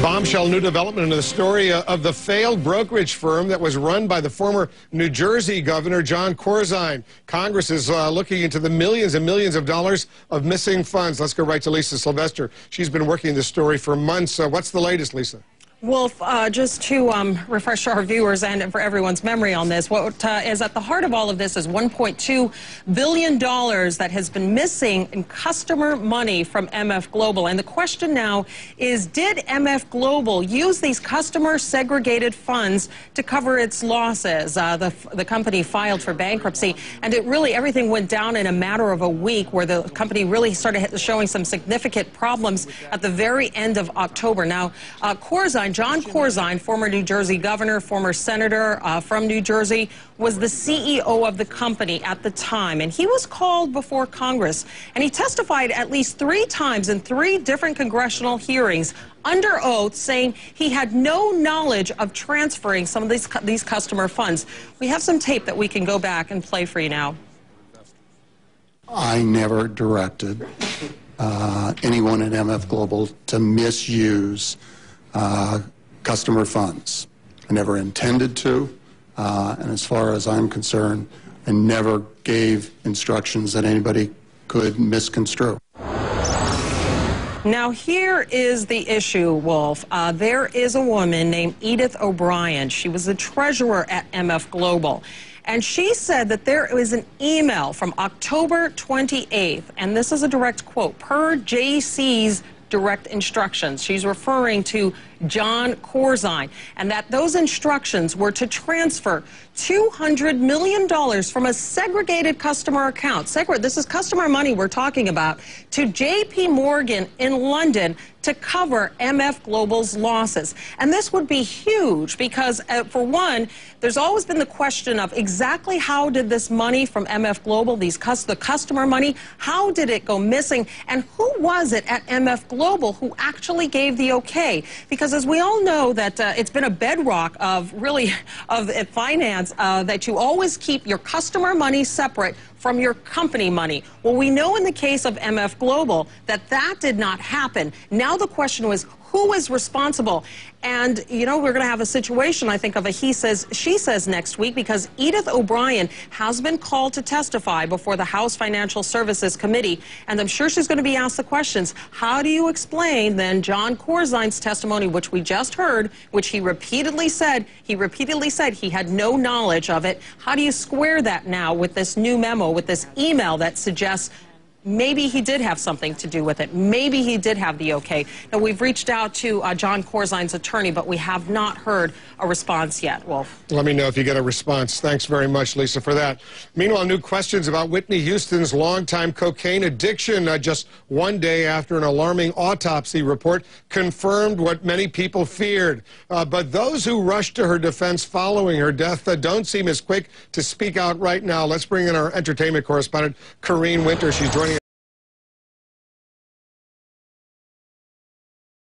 Bombshell new development into the story of the failed brokerage firm that was run by the former New Jersey Governor John Corzine. Congress is looking into the millions and millions of dollars of missing funds. Let's go right to Lisa Sylvester. She's been working this story for months. What's the latest, Lisa? Wolf, just to refresh our viewers and for everyone's memory on this, what is at the heart of all of this is $1.2 billion that has been missing in customer money from MF Global. And the question now is, did MF Global use these customer segregated funds to cover its losses? The company filed for bankruptcy, and everything went down in a matter of a week, where the company really started showing some significant problems at the very end of October. Now, John Corzine, former New Jersey governor, former senator from New Jersey, was the CEO of the company at the time. And he was called before Congress, and he testified at least 3 times in 3 different congressional hearings under oath, saying he had no knowledge of transferring some of these customer funds. We have some tape that we can go back and play for you now. I never directed anyone at MF Global to misuse customer funds. I never intended to, and as far as I'm concerned, I never gave instructions that anybody could misconstrue. Now, here is the issue, Wolf. There is a woman named Edith O'Brien. She was the treasurer at MF Global. And she said that there was an email from October 28th, and this is a direct quote, per JC's direct instructions. She's referring to John Corzine, and that those instructions were to transfer $200 million from a segregated customer account. This is customer money we're talking about, to JP Morgan in London to cover MF Global's losses. And this would be huge because, for one, there's always been the question of exactly how did this money from MF Global, the customer money, how did it go missing? And who was it at MF Global who actually gave the okay? Because as we all know that it's been a bedrock of finance that you always keep your customer money separate from your company money. Well, we know in the case of MF Global that that did not happen. Now the question was, who is responsible? And, you know, we're going to have a situation, I think, of a he says, she says next week, because Edith O'Brien has been called to testify before the House Financial Services Committee. And I'm sure she's going to be asked the questions. How do you explain then John Corzine's testimony, which we just heard, which he repeatedly said he had no knowledge of it? How do you square that now with this new memo, with this email that suggests maybe he did have something to do with it? Maybe he did have the okay. Now, we've reached out to John Corzine's attorney, but we have not heard a response yet, Wolf. Let me know if you get a response. Thanks very much, Lisa, for that. Meanwhile, new questions about Whitney Houston's longtime cocaine addiction just one day after an alarming autopsy report confirmed what many people feared. But those who rushed to her defense following her death don't seem as quick to speak out right now. Let's bring in our entertainment correspondent, Corzine Winter. She's joining